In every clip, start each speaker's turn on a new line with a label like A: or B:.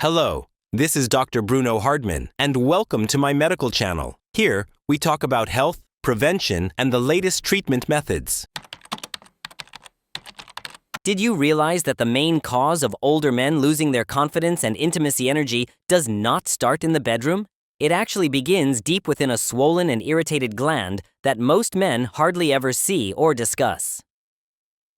A: Hello, this is Dr. Bruno Hardman, and welcome to my medical channel. Here, we talk about health, prevention, and the latest treatment methods.
B: Did you realize that the main cause of older men losing their confidence and intimacy energy does not start in the bedroom? It actually begins deep within a swollen and irritated gland that most men hardly ever see or discuss.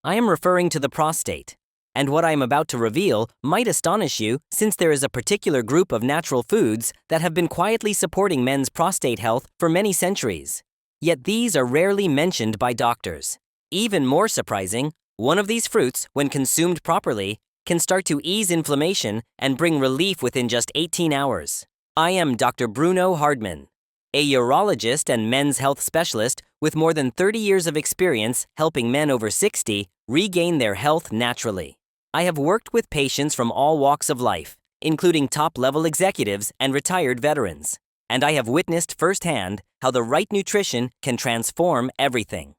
B: I am referring to the prostate, and what I am about to reveal might astonish you since there is a particular group of natural foods that have been quietly supporting men's prostate health for many centuries. Yet these are rarely mentioned by doctors. Even more surprising, one of these fruits, when consumed properly, can start to ease inflammation and bring relief within just 18 hours. I am Dr. Bruno Hardman, a urologist and men's health specialist with more than 30 years of experience helping men over 60 regain their health naturally. I have worked with patients from all walks of life, including top-level executives and retired veterans, and I have witnessed firsthand how the right nutrition can transform everything.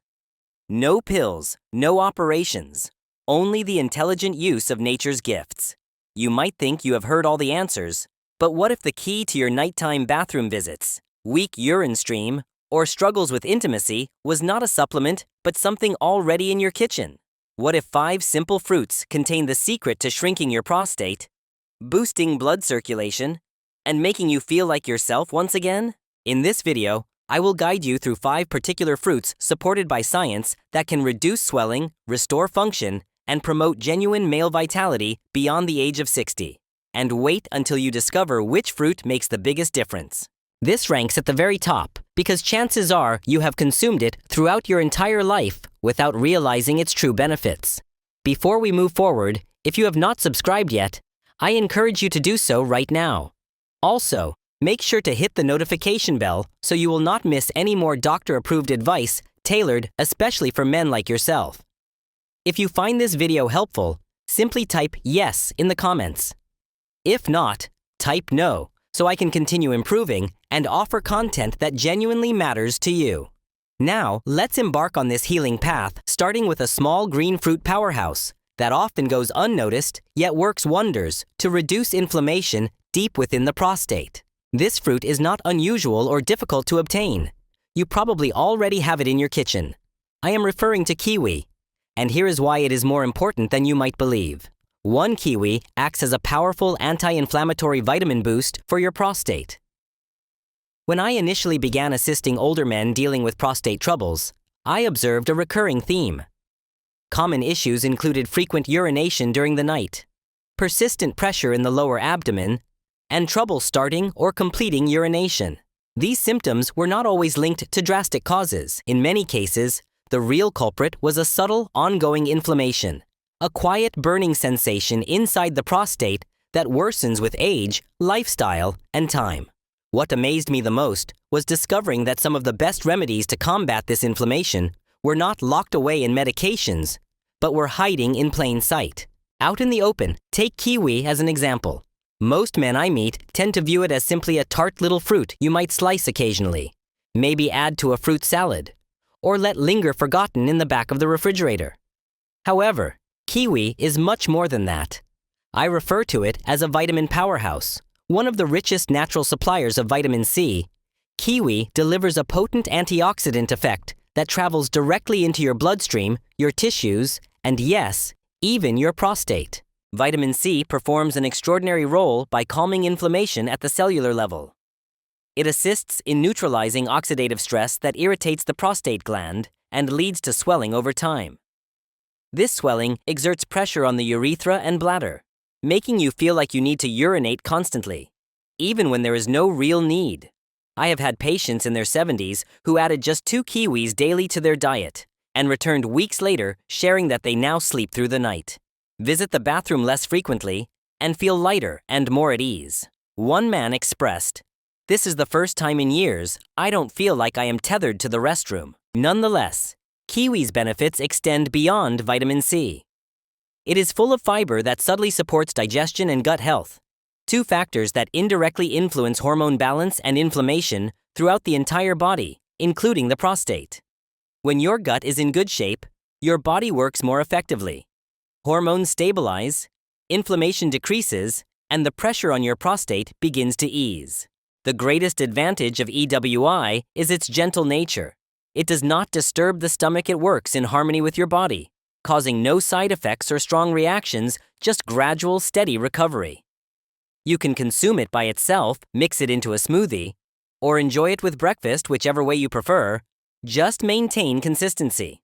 B: No pills, no operations, only the intelligent use of nature's gifts. You might think you have heard all the answers, but what if the key to your nighttime bathroom visits, weak urine stream, or struggles with intimacy was not a supplement, but something already in your kitchen? What if 5 simple fruits contain the secret to shrinking your prostate, boosting blood circulation, and making you feel like yourself once again? In this video, I will guide you through 5 particular fruits supported by science that can reduce swelling, restore function, and promote genuine male vitality beyond the age of 60. And wait until you discover which fruit makes the biggest difference. This ranks at the very top because chances are you have consumed it throughout your entire life without realizing its true benefits. Before we move forward, if you have not subscribed yet, I encourage you to do so right now. Also, make sure to hit the notification bell so you will not miss any more doctor-approved advice tailored especially for men like yourself. If you find this video helpful, simply type yes in the comments. If not, type no so I can continue improving and offer content that genuinely matters to you. Now, let's embark on this healing path, starting with a small green fruit powerhouse that often goes unnoticed yet works wonders to reduce inflammation deep within the prostate. This fruit is not unusual or difficult to obtain. You probably already have it in your kitchen. I am referring to kiwi, and here is why it is more important than you might believe. 1 kiwi acts as a powerful anti-inflammatory vitamin boost for your prostate. When I initially began assisting older men dealing with prostate troubles, I observed a recurring theme. Common issues included frequent urination during the night, persistent pressure in the lower abdomen, and trouble starting or completing urination. These symptoms were not always linked to drastic causes. In many cases, the real culprit was a subtle, ongoing inflammation, a quiet burning sensation inside the prostate that worsens with age, lifestyle, and time. What amazed me the most was discovering that some of the best remedies to combat this inflammation were not locked away in medications, but were hiding in plain sight. Out in the open, take kiwi as an example. Most men I meet tend to view it as simply a tart little fruit you might slice occasionally, maybe add to a fruit salad, or let linger forgotten in the back of the refrigerator. However, kiwi is much more than that. I refer to it as a vitamin powerhouse. One of the richest natural suppliers of vitamin C, kiwi delivers a potent antioxidant effect that travels directly into your bloodstream, your tissues, and yes, even your prostate. Vitamin C performs an extraordinary role by calming inflammation at the cellular level. It assists in neutralizing oxidative stress that irritates the prostate gland and leads to swelling over time. This swelling exerts pressure on the urethra and bladder, making you feel like you need to urinate constantly, even when there is no real need. I have had patients in their 70s who added just 2 kiwis daily to their diet and returned weeks later sharing that they now sleep through the night, visit the bathroom less frequently, and feel lighter and more at ease. One man expressed, "This is the first time in years I don't feel like I am tethered to the restroom." Nonetheless, kiwi's benefits extend beyond vitamin C. It is full of fiber that subtly supports digestion and gut health, 2 factors that indirectly influence hormone balance and inflammation throughout the entire body, including the prostate. When your gut is in good shape, your body works more effectively. Hormones stabilize, inflammation decreases, and the pressure on your prostate begins to ease. The greatest advantage of EWI is its gentle nature. It does not disturb the stomach. It works in harmony with your body, causing no side effects or strong reactions, just gradual, steady recovery. You can consume it by itself, mix it into a smoothie, or enjoy it with breakfast, whichever way you prefer. Just maintain consistency.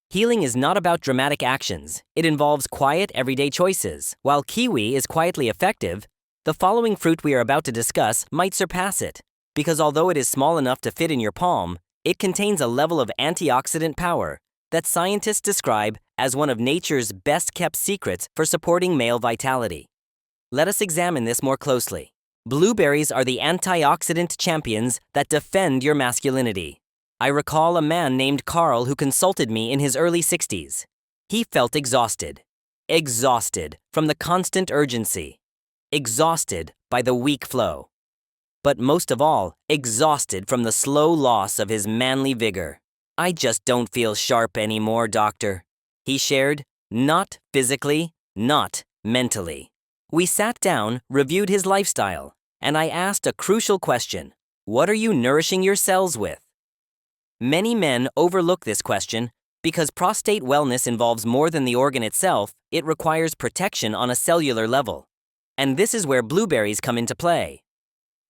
B: Healing is not about dramatic actions. It involves quiet, everyday choices. While kiwi is quietly effective, the following fruit we are about to discuss might surpass it, because although it is small enough to fit in your palm, it contains a level of antioxidant power that scientists describe as one of nature's best-kept secrets for supporting male vitality. Let us examine this more closely. Blueberries are the antioxidant champions that defend your masculinity. I recall a man named Carl who consulted me in his early 60s. He felt exhausted from the constant urgency, exhausted by the weak flow, but most of all, exhausted from the slow loss of his manly vigor. "I just don't feel sharp anymore, doctor," he shared, not physically, not mentally. We sat down, reviewed his lifestyle, and I asked a crucial question: what are you nourishing your cells with? Many men overlook this question because prostate wellness involves more than the organ itself. It requires protection on a cellular level. And this is where blueberries come into play.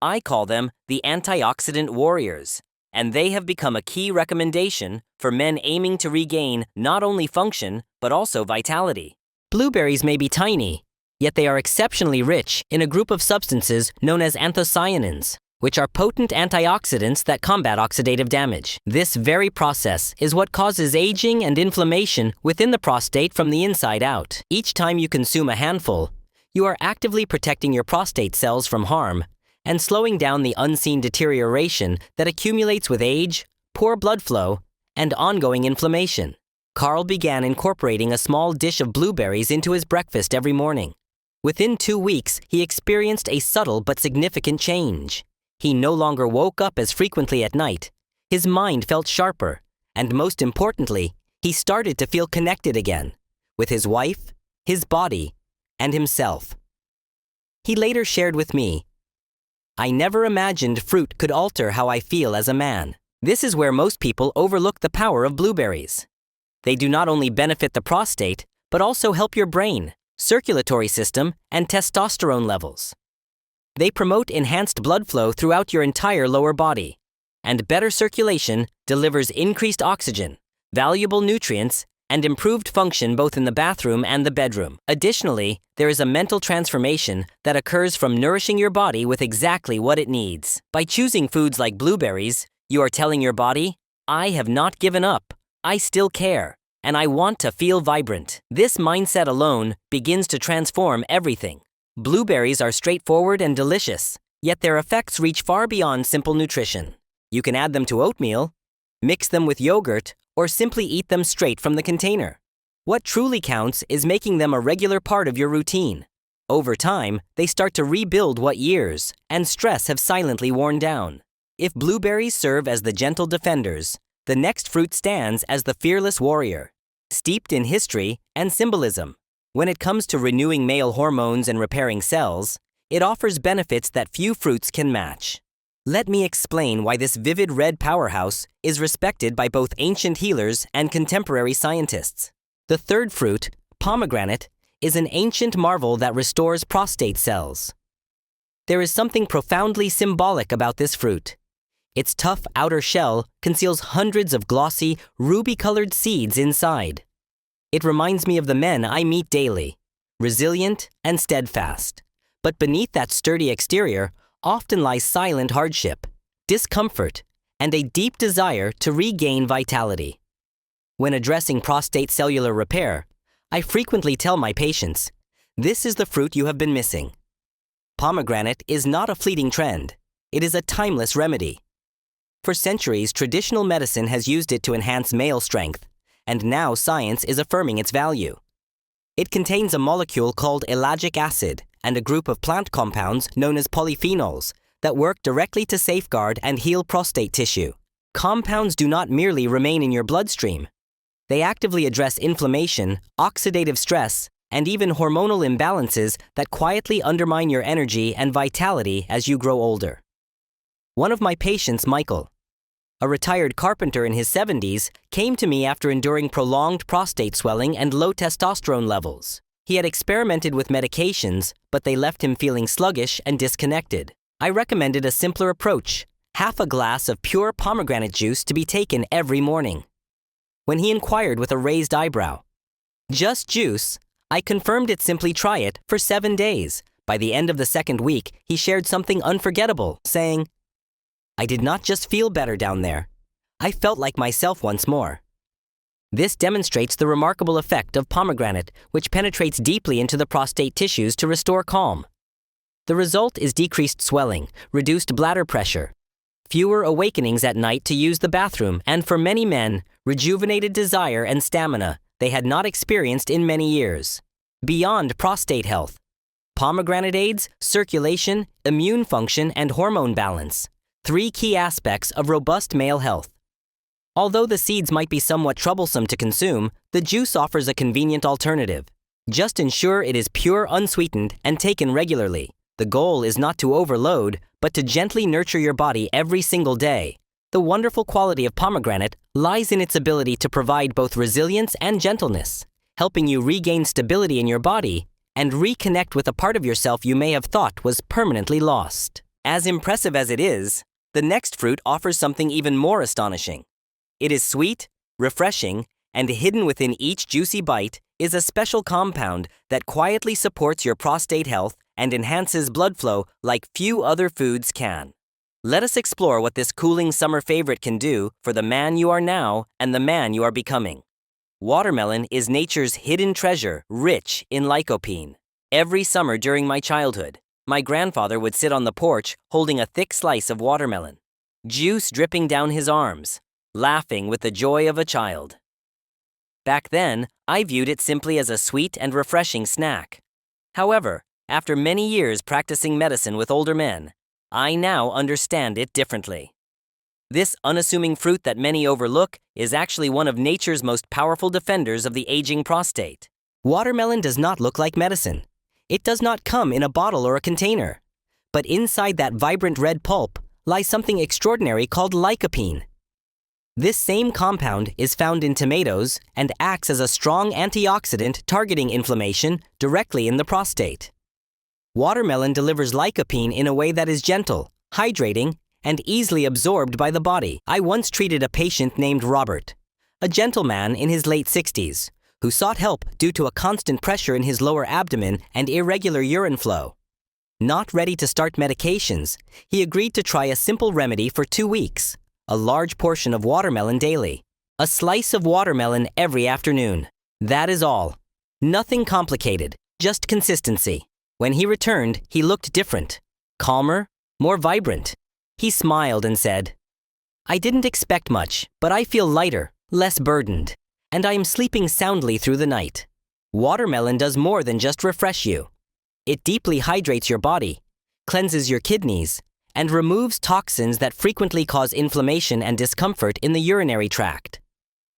B: I call them the antioxidant warriors, and they have become a key recommendation for men aiming to regain not only function, but also vitality. Blueberries may be tiny, yet they are exceptionally rich in a group of substances known as anthocyanins, which are potent antioxidants that combat oxidative damage. This very process is what causes aging and inflammation within the prostate from the inside out. Each time you consume a handful, you are actively protecting your prostate cells from harm and slowing down the unseen deterioration that accumulates with age, poor blood flow, and ongoing inflammation. Carl began incorporating a small dish of blueberries into his breakfast every morning. Within 2 weeks, he experienced a subtle but significant change. He no longer woke up as frequently at night. His mind felt sharper, and most importantly, he started to feel connected again with his wife, his body, and himself. He later shared with me, "I never imagined fruit could alter how I feel as a man." This is where most people overlook the power of blueberries. They do not only benefit the prostate, but also help your brain, circulatory system, and testosterone levels. They promote enhanced blood flow throughout your entire lower body, and better circulation delivers increased oxygen, valuable nutrients, and improved function both in the bathroom and the bedroom. Additionally, there is a mental transformation that occurs from nourishing your body with exactly what it needs. By choosing foods like blueberries, you are telling your body, "I have not given up, I still care, and I want to feel vibrant." This mindset alone begins to transform everything. Blueberries are straightforward and delicious, yet their effects reach far beyond simple nutrition. You can add them to oatmeal, mix them with yogurt, or simply eat them straight from the container. What truly counts is making them a regular part of your routine. Over time, they start to rebuild what years and stress have silently worn down. If blueberries serve as the gentle defenders, the next fruit stands as the fearless warrior, steeped in history and symbolism. When it comes to renewing male hormones and repairing cells, it offers benefits that few fruits can match. Let me explain why this vivid red powerhouse is respected by both ancient healers and contemporary scientists. The third fruit, pomegranate, is an ancient marvel that restores prostate cells. There is something profoundly symbolic about this fruit. Its tough outer shell conceals hundreds of glossy, ruby-colored seeds inside. It reminds me of the men I meet daily, resilient and steadfast. But beneath that sturdy exterior often lies silent hardship, discomfort, and a deep desire to regain vitality. When addressing prostate cellular repair, I frequently tell my patients, this is the fruit you have been missing. Pomegranate is not a fleeting trend. It is a timeless remedy. For centuries, traditional medicine has used it to enhance male strength, and now science is affirming its value. It contains a molecule called ellagic acid and a group of plant compounds known as polyphenols that work directly to safeguard and heal prostate tissue. Compounds do not merely remain in your bloodstream. They actively address inflammation, oxidative stress, and even hormonal imbalances that quietly undermine your energy and vitality as you grow older. One of my patients, Michael, a retired carpenter in his 70s, came to me after enduring prolonged prostate swelling and low testosterone levels. He had experimented with medications, but they left him feeling sluggish and disconnected. I recommended a simpler approach: half a glass of pure pomegranate juice to be taken every morning. When he inquired with a raised eyebrow, "Just juice?" I confirmed it. Simply try it for 7 days. By the end of the second week, he shared something unforgettable, saying, "I did not just feel better down there. I felt like myself once more." This demonstrates the remarkable effect of pomegranate, which penetrates deeply into the prostate tissues to restore calm. The result is decreased swelling, reduced bladder pressure, fewer awakenings at night to use the bathroom, and for many men, rejuvenated desire and stamina they had not experienced in many years. Beyond prostate health, pomegranate aids circulation, immune function, and hormone balance, 3 key aspects of robust male health. Although the seeds might be somewhat troublesome to consume, the juice offers a convenient alternative. Just ensure it is pure, unsweetened, and taken regularly. The goal is not to overload, but to gently nurture your body every single day. The wonderful quality of pomegranate lies in its ability to provide both resilience and gentleness, helping you regain stability in your body and reconnect with a part of yourself you may have thought was permanently lost. As impressive as it is, the next fruit offers something even more astonishing. It is sweet, refreshing, and hidden within each juicy bite is a special compound that quietly supports your prostate health and enhances blood flow like few other foods can. Let us explore what this cooling summer favorite can do for the man you are now and the man you are becoming. Watermelon is nature's hidden treasure, rich in lycopene. Every summer during my childhood, my grandfather would sit on the porch holding a thick slice of watermelon, juice dripping down his arms, laughing with the joy of a child. Back then, I viewed it simply as a sweet and refreshing snack. However, after many years practicing medicine with older men, I now understand it differently. This unassuming fruit that many overlook is actually one of nature's most powerful defenders of the aging prostate. Watermelon does not look like medicine. It does not come in a bottle or a container. But inside that vibrant red pulp lies something extraordinary called lycopene. This same compound is found in tomatoes and acts as a strong antioxidant targeting inflammation directly in the prostate. Watermelon delivers lycopene in a way that is gentle, hydrating, and easily absorbed by the body. I once treated a patient named Robert, a gentleman in his late 60s, who sought help due to a constant pressure in his lower abdomen and irregular urine flow. Not ready to start medications, he agreed to try a simple remedy for 2 weeks: a large portion of watermelon daily. A slice of watermelon every afternoon. That is all. Nothing complicated, just consistency. When he returned, he looked different, calmer, more vibrant. He smiled and said, "I didn't expect much, but I feel lighter, less burdened, and I am sleeping soundly through the night." Watermelon does more than just refresh you. It deeply hydrates your body, cleanses your kidneys, and removes toxins that frequently cause inflammation and discomfort in the urinary tract.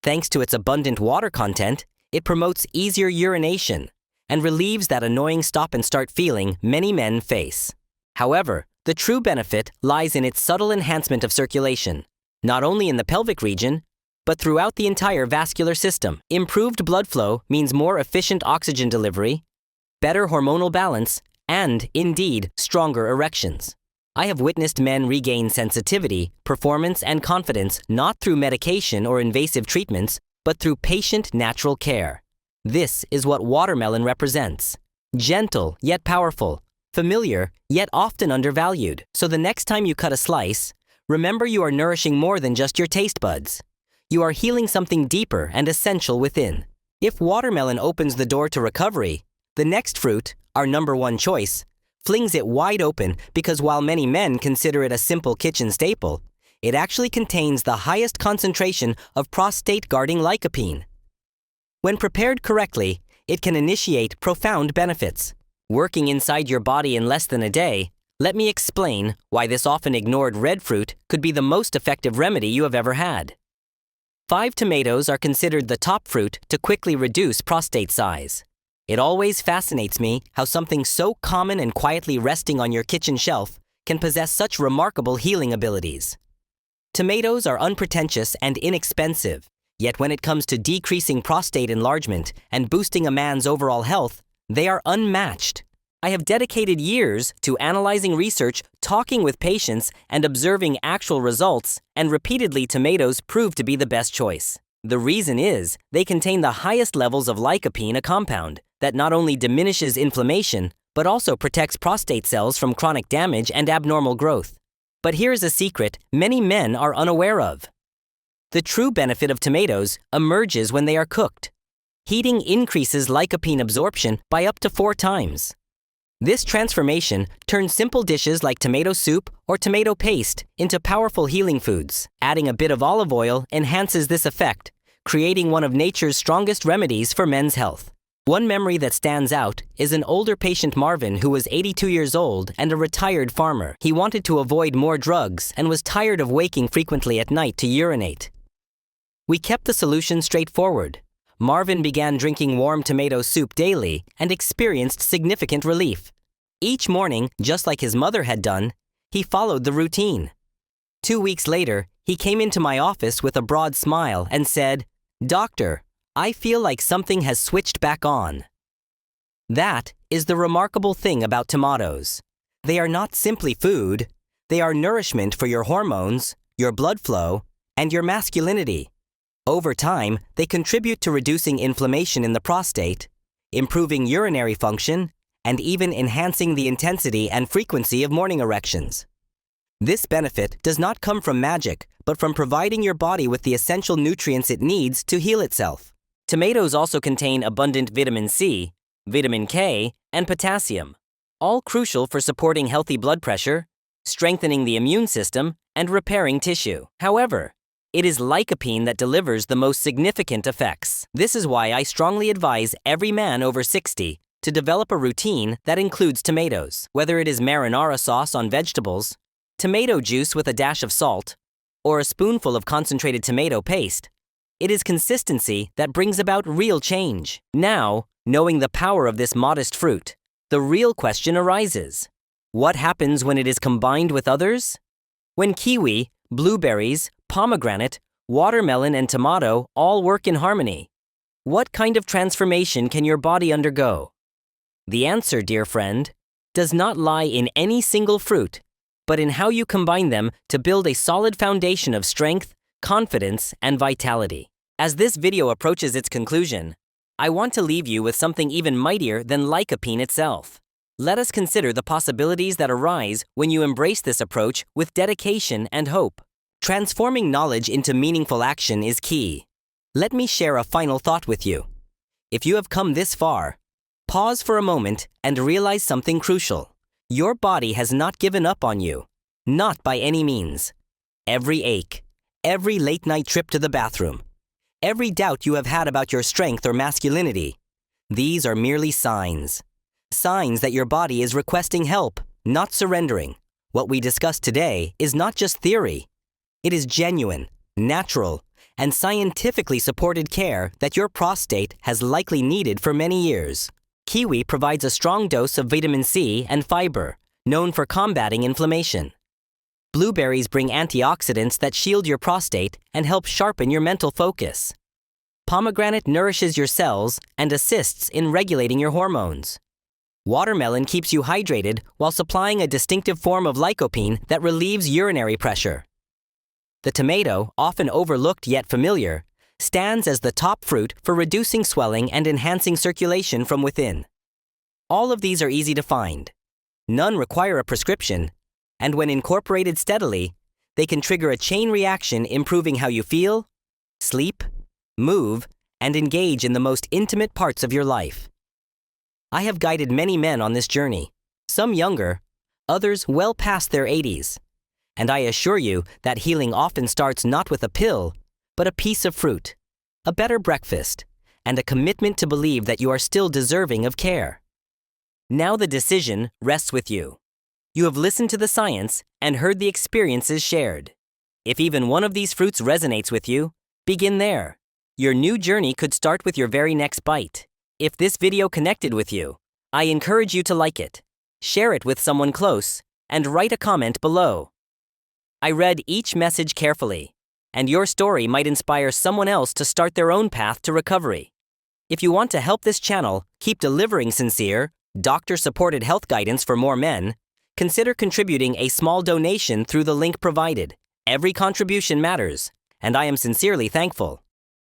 B: Thanks to its abundant water content, it promotes easier urination and relieves that annoying stop-and-start feeling many men face. However, the true benefit lies in its subtle enhancement of circulation, not only in the pelvic region, but throughout the entire vascular system. Improved blood flow means more efficient oxygen delivery, better hormonal balance, and, indeed, stronger erections. I have witnessed men regain sensitivity, performance, and confidence not through medication or invasive treatments, but through patient natural care. This is what watermelon represents. Gentle yet powerful, familiar yet often undervalued. So the next time you cut a slice, remember you are nourishing more than just your taste buds. You are healing something deeper and essential within. If watermelon opens the door to recovery, the next fruit, our number 1 choice, flings it wide open because while many men consider it a simple kitchen staple, it actually contains the highest concentration of prostate-guarding lycopene. When prepared correctly, it can initiate profound benefits. Working inside your body in less than a day, let me explain why this often ignored red fruit could be the most effective remedy you have ever had. 5 tomatoes are considered the top fruit to quickly reduce prostate size. It always fascinates me how something so common and quietly resting on your kitchen shelf can possess such remarkable healing abilities. Tomatoes are unpretentious and inexpensive, yet when it comes to decreasing prostate enlargement and boosting a man's overall health, they are unmatched. I have dedicated years to analyzing research, talking with patients, and observing actual results, and repeatedly tomatoes prove to be the best choice. The reason is they contain the highest levels of lycopene, a compound that not only diminishes inflammation, but also protects prostate cells from chronic damage and abnormal growth. But here's a secret many men are unaware of. The true benefit of tomatoes emerges when they are cooked. Heating increases lycopene absorption by up to 4 times. This transformation turns simple dishes like tomato soup or tomato paste into powerful healing foods. Adding a bit of olive oil enhances this effect, creating one of nature's strongest remedies for men's health. One memory that stands out is an older patient, Marvin, who was 82 years old and a retired farmer. He wanted to avoid more drugs and was tired of waking frequently at night to urinate. We kept the solution straightforward. Marvin began drinking warm tomato soup daily and experienced significant relief. Each morning, just like his mother had done, he followed the routine. 2 weeks later, he came into my office with a broad smile and said, "Doctor, I feel like something has switched back on." That is the remarkable thing about tomatoes. They are not simply food, they are nourishment for your hormones, your blood flow, and your masculinity. Over time, they contribute to reducing inflammation in the prostate, improving urinary function, and even enhancing the intensity and frequency of morning erections. This benefit does not come from magic, but from providing your body with the essential nutrients it needs to heal itself. Tomatoes also contain abundant vitamin C, vitamin K, and potassium, all crucial for supporting healthy blood pressure, strengthening the immune system, and repairing tissue. However, it is lycopene that delivers the most significant effects. This is why I strongly advise every man over 60 to develop a routine that includes tomatoes. Whether it is marinara sauce on vegetables, tomato juice with a dash of salt, or a spoonful of concentrated tomato paste, it is consistency that brings about real change. Now, knowing the power of this modest fruit, the real question arises. What happens when it is combined with others? When kiwi, blueberries, pomegranate, watermelon, and tomato all work in harmony, what kind of transformation can your body undergo? The answer, dear friend, does not lie in any single fruit, but in how you combine them to build a solid foundation of strength, confidence, and vitality. As this video approaches its conclusion, I want to leave you with something even mightier than lycopene itself. Let us consider the possibilities that arise when you embrace this approach with dedication and hope. Transforming knowledge into meaningful action is key. Let me share a final thought with you. If you have come this far, pause for a moment and realize something crucial. Your body has not given up on you, not by any means. Every ache, every late-night trip to the bathroom, every doubt you have had about your strength or masculinity, these are merely signs. Signs that your body is requesting help, not surrendering. What we discussed today is not just theory. It is genuine, natural, and scientifically supported care that your prostate has likely needed for many years. Kiwi provides a strong dose of vitamin C and fiber, known for combating inflammation. Blueberries bring antioxidants that shield your prostate and help sharpen your mental focus. Pomegranate nourishes your cells and assists in regulating your hormones. Watermelon keeps you hydrated while supplying a distinctive form of lycopene that relieves urinary pressure. The tomato, often overlooked yet familiar, stands as the top fruit for reducing swelling and enhancing circulation from within. All of these are easy to find. None require a prescription, and when incorporated steadily, they can trigger a chain reaction improving how you feel, sleep, move, and engage in the most intimate parts of your life. I have guided many men on this journey, some younger, others well past their 80s. And I assure you that healing often starts not with a pill, but a piece of fruit, a better breakfast, and a commitment to believe that you are still deserving of care. Now the decision rests with you. You have listened to the science and heard the experiences shared. If even one of these fruits resonates with you, begin there. Your new journey could start with your very next bite. If this video connected with you, I encourage you to like it, share it with someone close, and write a comment below. I read each message carefully, and your story might inspire someone else to start their own path to recovery. If you want to help this channel keep delivering sincere, doctor-supported health guidance for more men, consider contributing a small donation through the link provided. Every contribution matters, and I am sincerely thankful.